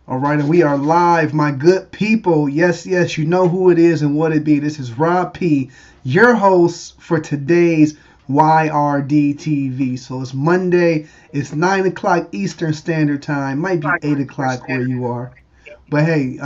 All right, and we are live, my good people. Yes, yes, you know who it is and what it be. This is Rob P, your host for today's YRDtv. So it's Monday. It's 9 o'clock Eastern Standard Time. Might be 8 o'clock where you are, but hey,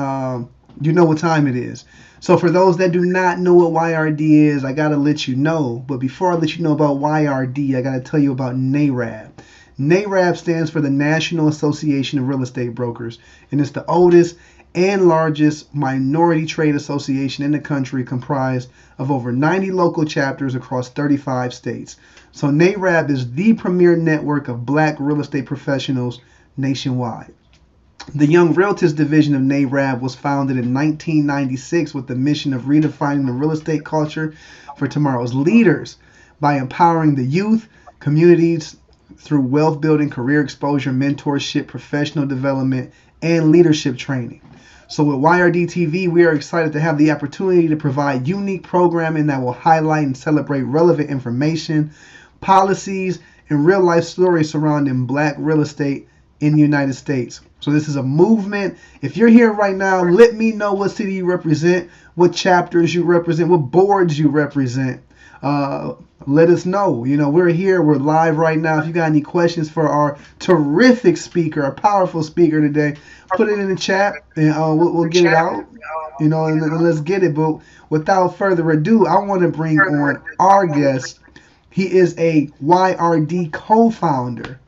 you know what time it is. So for those that do not know what YRD is, I gotta let you know. But before I let you know about YRD, I gotta tell you about NARAB. NARAB stands for the National Association of Real Estate Brokers, and it's the oldest and largest minority trade association in the country, comprised of over 90 local chapters across 35 states. So NARAB is the premier network of black real estate professionals nationwide. The Young Realtors division of NARAB was founded in 1996 with the mission of redefining the real estate culture for tomorrow's leaders by empowering the youth, communities through wealth building, career exposure, mentorship, professional development, and leadership training. So with YRD TV, we are excited to have the opportunity to provide unique programming that will highlight and celebrate relevant information, policies, and real life stories surrounding black real estate in the United States. So this is a movement. If you're here right now, let me know what city you represent, what chapters you represent, what boards you represent. Uh, Let us know. You know, we're here. We're live right now. If you got any questions for our terrific speaker, a powerful speaker today, put it in the chat and we'll get it out. You know, and let's get it. But without further ado, I want to bring on our guest. He is a YRD co-founder.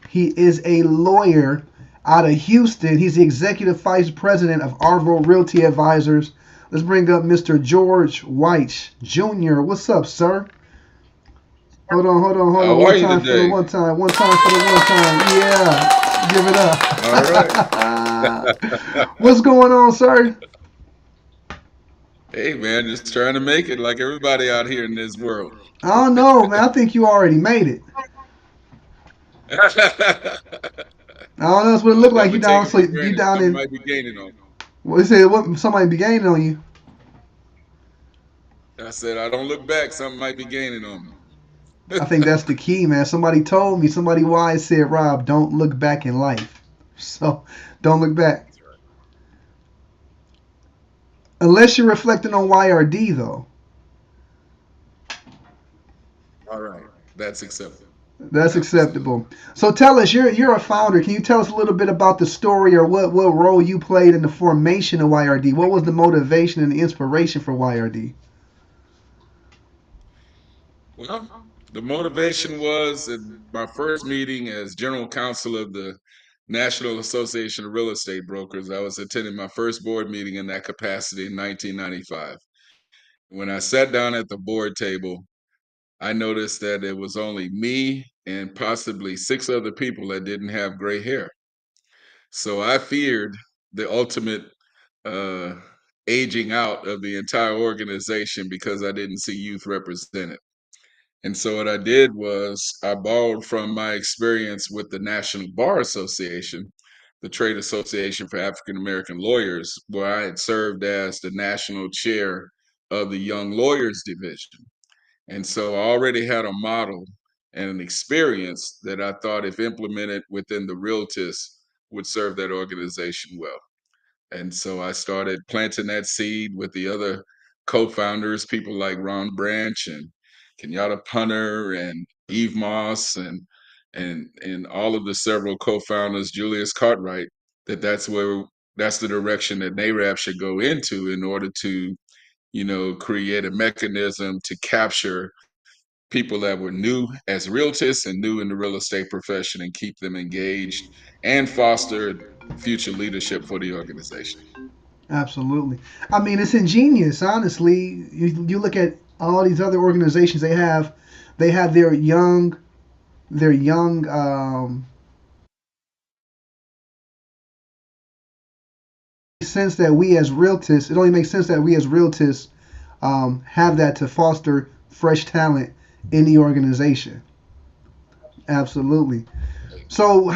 He is a lawyer out of Houston. He's the executive vice president of Arvo Realty Advisors. Let's bring up Mr. George Wyche Jr. What's up, sir? Hold on, hold on, hold on. How One are you time for the today? one time. One time for the one time. Yeah. Give it All right. up. What's going on, sir? Hey, man, just trying to make it like everybody out here in this world. I don't know, man. I think you already made it. I don't know. That's what it looked like. Never You take down? it So for you granted. down Something in? might be gaining on me. What you say? What somebody be gaining on you? I said, I don't look back. Something might be gaining on me. I think that's the key, man. Somebody told me, somebody wise said, Rob, don't look back in life. So don't look back. That's right. Unless you're reflecting on YRD, though. All right. That's acceptable. That's Absolutely. acceptable. So tell us, you're a founder. Can you tell us a little bit about the story or what role you played in the formation of YRD? What was the motivation and the inspiration for YRD? Well, the motivation was in my first meeting as general counsel of the National Association of Real Estate Brokers. I was attending my first board meeting in that capacity in 1995. When I sat down at the board table, I noticed that it was only me and possibly six other people that didn't have gray hair. So I feared the ultimate uh, aging out of the entire organization because I didn't see youth represented. And so what I did was I borrowed from my experience with the National Bar Association, the trade association for African American lawyers, where I had served as the national chair of the Young Lawyers Division. And so I already had a model and an experience that I thought, if implemented within the Realtist, would serve that organization well. And so I started planting that seed with the other co-founders, people like Ron Branch and Kenyatta Punter and Eve Moss and all of the several co-founders, Julius Cartwright, that's the direction that NARAB should go into in order to, create a mechanism to capture people that were new as realtors and new in the real estate profession and keep them engaged and foster future leadership for the organization. Absolutely. I mean, it's ingenious, honestly. You look at all these other organizations they have their young sense that we as realtors, it only makes sense that we as realtors have that to foster fresh talent in the organization. Absolutely. So,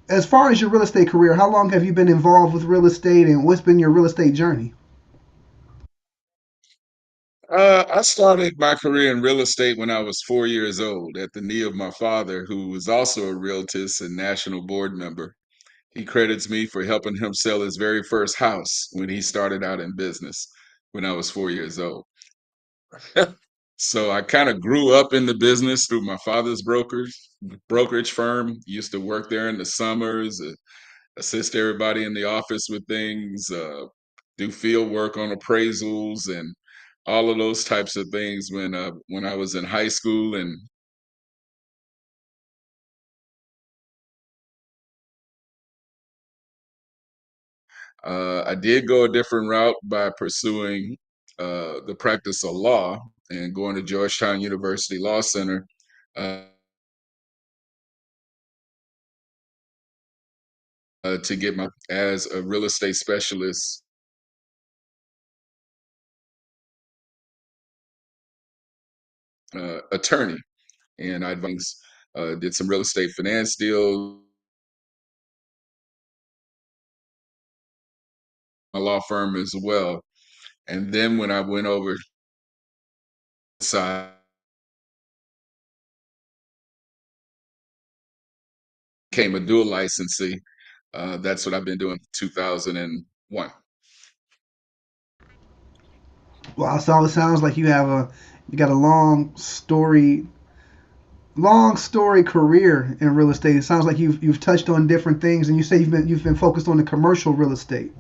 as far as your real estate career, how long have you been involved with real estate, and what's been your real estate journey? I started my career in real estate when I was 4 years old at the knee of my father, who was also a realtist and national board member. He credits me for helping him sell his very first house when he started out in business when I was 4 years old. So I kind of grew up in the business through my father's brokerage firm. Used to work there in the summers, assist everybody in the office with things, do field work on appraisals and all of those types of things when I was in high school. And I did go a different route by pursuing the practice of law and going to Georgetown University Law Center to get my as a real estate specialist attorney. And did some real estate finance deals, my law firm as well. And then when I went over side, became a dual licensee. That's what I've been doing 2001. Wow, so it sounds like you got a long story career in real estate. It sounds like you've touched on different things, and you say you've been focused on the commercial real estate.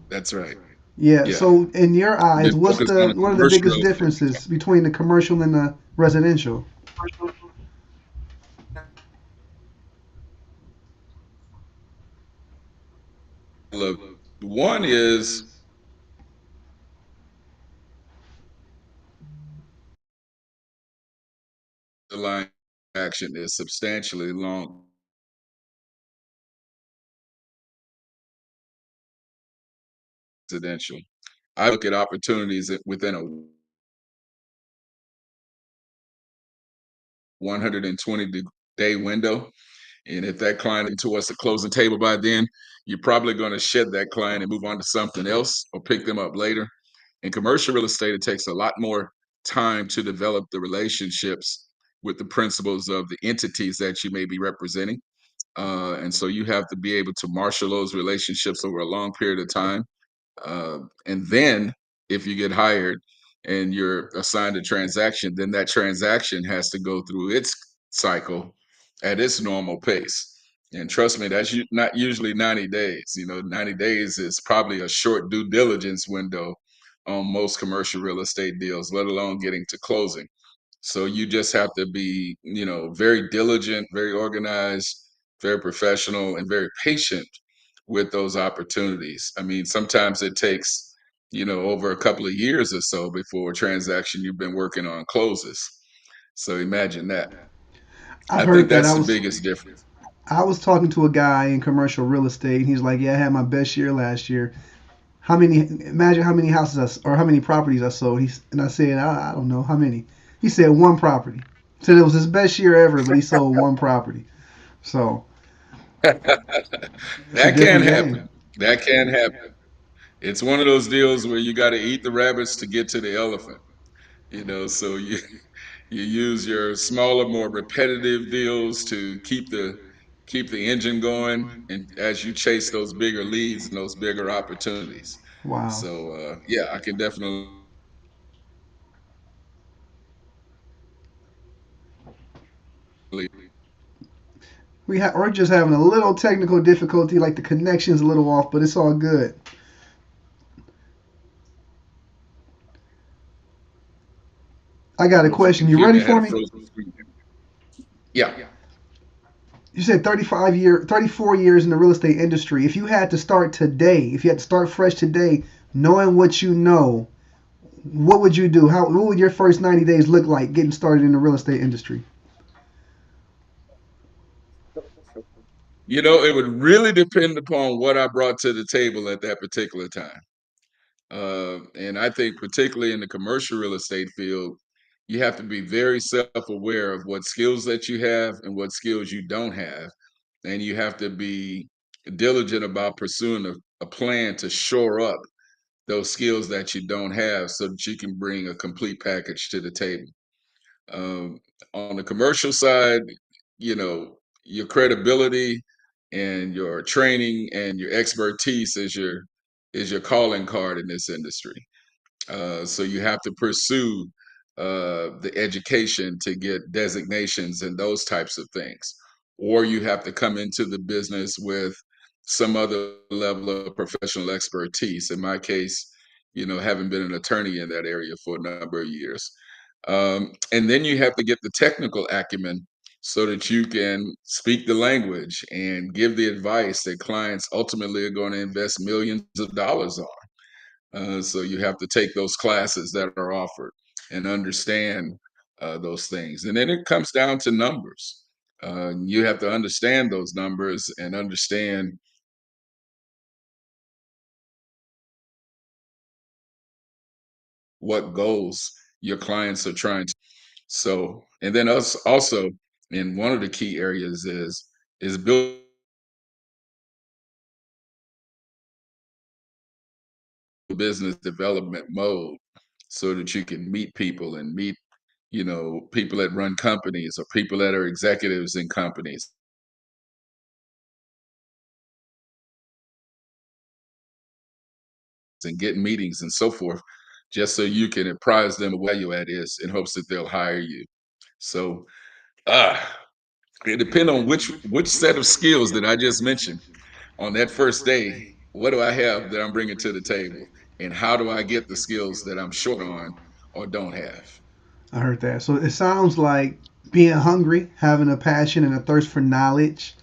That's right. Yeah. Yeah. So in your I've eyes, been focused on the what are the commercial biggest real estate. differences between the commercial and the residential? Look, one is the line action is substantially long residential. I look at opportunities within a 120-day window. And if that client into us a closing table by then, you're probably going to shed that client and move on to something else or pick them up later. In commercial real estate, it takes a lot more time to develop the relationships with the principals of the entities that you may be representing. And so you have to be able to marshal those relationships over a long period of time. And then if you get hired and you're assigned a transaction, then that transaction has to go through its cycle at its normal pace. And trust me, that's not usually 90 days. 90 days is probably a short due diligence window on most commercial real estate deals, let alone getting to closing. So you just have to be, very diligent, very organized, very professional, and very patient with those opportunities. I mean, sometimes it takes, over a couple of years or so before a transaction you've been working on closes. So imagine that. I've I think heard that. that's the biggest difference. I was talking to a guy in commercial real estate, and he's like, "Yeah, I had my best year last year. How many? Imagine how many or how many properties I sold." And I said, I don't know how many. He said one property. Said it was his best year ever, but he sold one property. So it's a That can different happen. game. That can happen. It's one of those deals where you got to eat the rabbits to get to the elephant. So you use your smaller, more repetitive deals to keep the engine going, and as you chase those bigger leads and those bigger opportunities. Wow. So yeah, I can definitely. We're just having a little technical difficulty, like the connection's a little off, but it's all good. I got I a don't know if you question. can You hear ready me. I had for a me? frozen screen. Yeah. You said 34 years in the real estate industry. If you had to start today, if you had to start fresh today, knowing what you know, what would you do? What would your first 90 days look like getting started in the real estate industry? It would really depend upon what I brought to the table at that particular time. And I think, particularly in the commercial real estate field, you have to be very self-aware of what skills that you have and what skills you don't have. And you have to be diligent about pursuing a plan to shore up those skills that you don't have so that you can bring a complete package to the table. Um, on the commercial side, your credibility. and your training and your expertise is your calling card in this industry. So you have to pursue the education to get designations and those types of things, or you have to come into the business with some other level of professional expertise. In my case, having been an attorney in that area for a number of years. And then you have to get the technical acumen so that you can speak the language and give the advice that clients ultimately are going to invest millions of dollars on. So you have to take those classes that are offered and understand those things. And then it comes down to numbers. You have to understand those numbers and understand what goals your clients are trying to. So, and then us also, in one of the key areas is build business development mode so that you can meet people and meet people that run companies or people that are executives in companies and get meetings and so forth, just so you can apprise them of what value add is in hopes that they'll hire you. So uh it depends on which set of skills that I just mentioned on that first day. What do I have that I'm bringing to the table, and how do I get the skills that I'm short on or don't have? I heard that. So it sounds like being hungry, having a passion and a thirst for knowledge,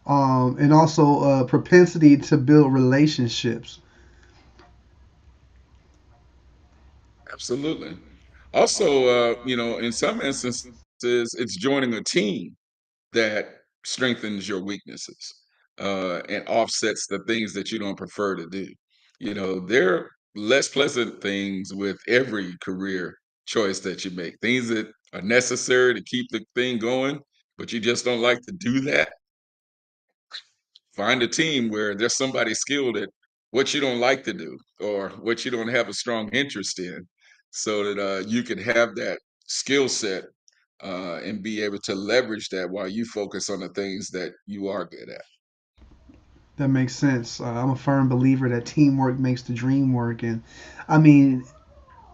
and also a propensity to build relationships. Absolutely. Also, in some instances, it's joining a team that strengthens your weaknesses and offsets the things that you don't prefer to do. There are less pleasant things with every career choice that you make, things that are necessary to keep the thing going, but you just don't like to do that. Find a team where there's somebody skilled at what you don't like to do or what you don't have a strong interest in, so that you can have that skill set and be able to leverage that while you focus on the things that you are good at. That makes sense. I'm a firm believer that teamwork makes the dream work, and I mean,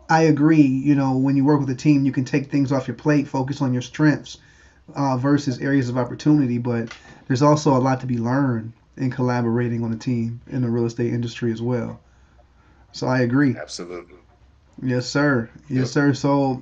I agree. When you work with a team, you can take things off your plate, focus on your strengths versus areas of opportunity. But there's also a lot to be learned in collaborating on a team in the real estate industry as well. So I agree. Absolutely. Yes, sir. Yes, Yep. sir. So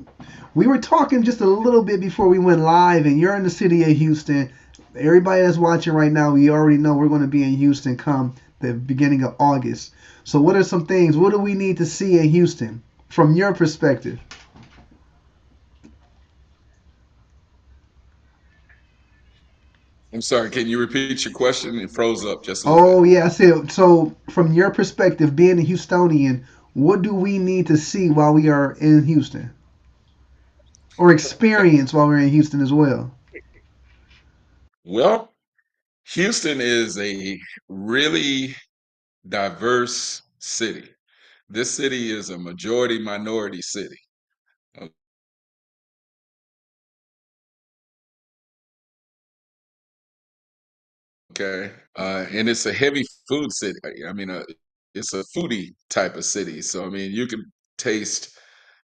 we were talking just a little bit before we went live, and you're in the city of Houston. Everybody that's watching right now, we already know we're going to be in Houston come the beginning of August. So, what are some things? What do we need to see in Houston from your perspective? I'm sorry, can you repeat your question? It froze up just a little bit. Oh, yeah, I said, so from your perspective, being a Houstonian, what do we need to see while we are in Houston or experience while we're in Houston as well? Well, Houston is a really diverse city. This city is a majority minority city. Okay. And it's a heavy food city. I mean, it's a foodie type of city. So, I mean, you can taste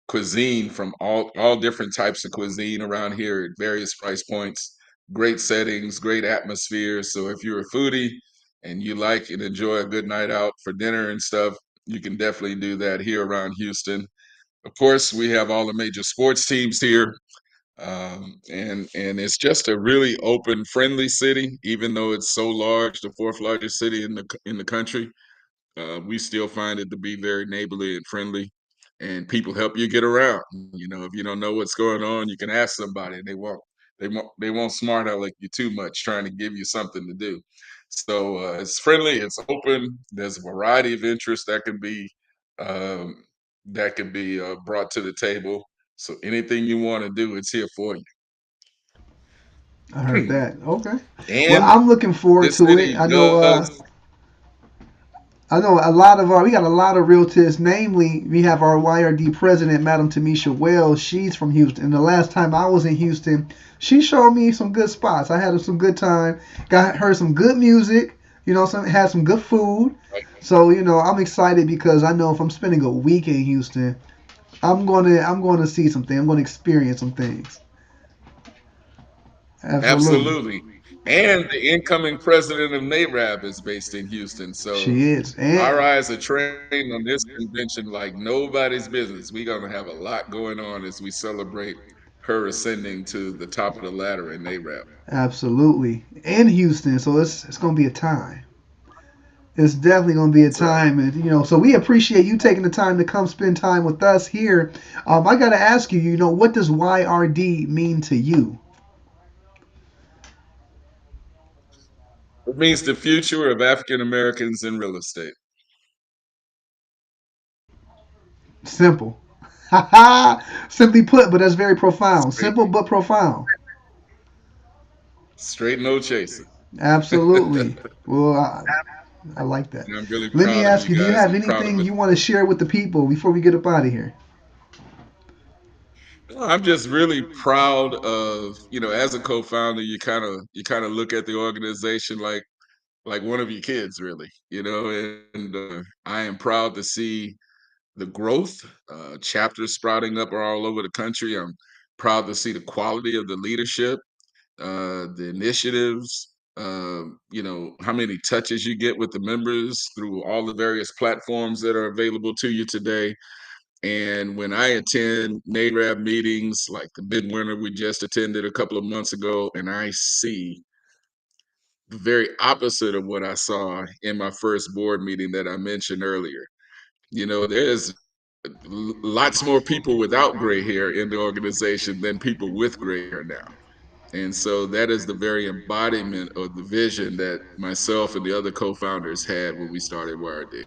cuisine from all different types of cuisine around here at various price points, great settings, great atmosphere. So, if you're a foodie and you like and enjoy a good night out for dinner and stuff, you can definitely do that here around Houston. Of course, we have all the major sports teams here. And it's just a really open, friendly city. Even though it's so large, the fourth largest city in the country, we still find it to be very neighborly and friendly. And people help you get around. If you don't know what's going on, you can ask somebody. They won't smart aleck you too much, trying to give you something to do. So it's friendly, it's open. There's a variety of interests um, that can be brought to the table. So anything you want to do, it's here for I heard you. that. Okay. Well, And I'm looking forward this to it. city I know does I know we got a lot of realtors. Namely, we have our YRD president, Madam Tamisha Wells. She's from Houston. And the last time I was in Houston, she showed me some good spots. I had some good time. Heard some good music. Had some good food. So I'm excited because I know if I'm spending a week in Houston, I'm gonna see something. I'm gonna experience some things. Absolutely, Absolutely. And the incoming president of NARAB is based in Houston. So she is. our And eyes are trained on this convention like nobody's business. We're going to have a lot going on as we celebrate her ascending to the top of the ladder in NARAB. absolutely, in Houston. So it's gonna be a time. It's definitely going to be a That's right. time, and so we appreciate you taking the time to come spend time with us here. I got to ask you, what does YRD mean to you? It means the future of African Americans in real estate. Simple. Simply put, but that's very profound. Straight, Simple but profound. straight no chaser. Absolutely. Well, I like that. And I'm really Let me proud of ask you you, do you guys. have I'm proud of anything it. you want to share with the people before we get up out of here? I'm just really proud of, as a co-founder, you kind of look at the organization like one of your kids, really, and I am proud to see the growth, chapters sprouting up all over the country. I'm proud to see the quality of the leadership, the initiatives, how many touches you get with the members through all the various platforms that are available to you today. And when I attend NARAB meetings like the midwinter we just attended a couple of months ago, and I see the very opposite of what I saw in my first board meeting that I mentioned earlier. There's lots more people without gray hair in the organization than people with gray hair now. And so that is the very embodiment of the vision that myself and the other co-founders had when we started YRD.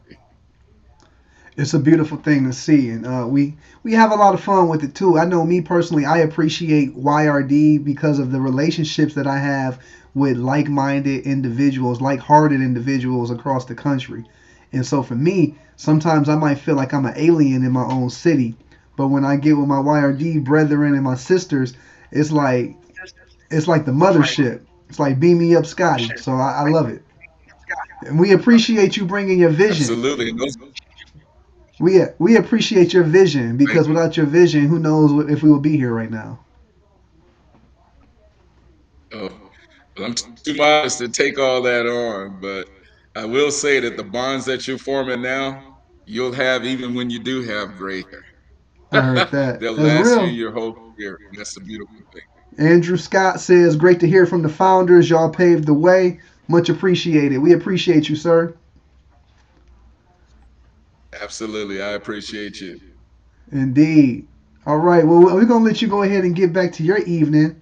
It's a beautiful thing to see, and we have a lot of fun with it too. I know me personally, I appreciate YRD because of the relationships that I have with like-minded individuals, like-hearted individuals across the country. And so for me, sometimes I might feel like I'm an alien in my own city, but when I get with my YRD brethren and my sisters, it's like it's like the mothership. It's like beam me up, Scotty. So I love it, and we appreciate you bringing your vision. Absolutely. And those, We appreciate your vision thank because you. without your vision, who knows if we will be here right now. Oh, well, I'm too modest to take all that on, but I will say that the bonds that you're forming now, you'll have even when you do have gray I heard hair. that. They'll That's last you real. your whole career. That's the beautiful thing. Andrew Scott says, "Great to hear from the founders. Y'all paved the way. Much appreciated. We appreciate you, sir." Absolutely. I appreciate you. Indeed. All right. Well, we're gonna let you go ahead and get back to your evening.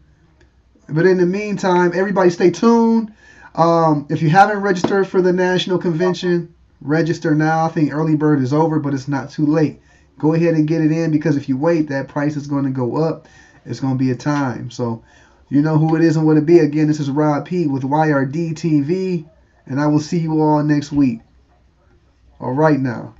But in the meantime, everybody stay tuned. If you haven't registered for the national convention, register now. I think early bird is over, but it's not too late. Go ahead and get it in because if you wait, that price is going to go up. It's going to be a time. So you know who it is and what it be. Again, this is Rob P with YRD TV, and I will see you all next week. All right now.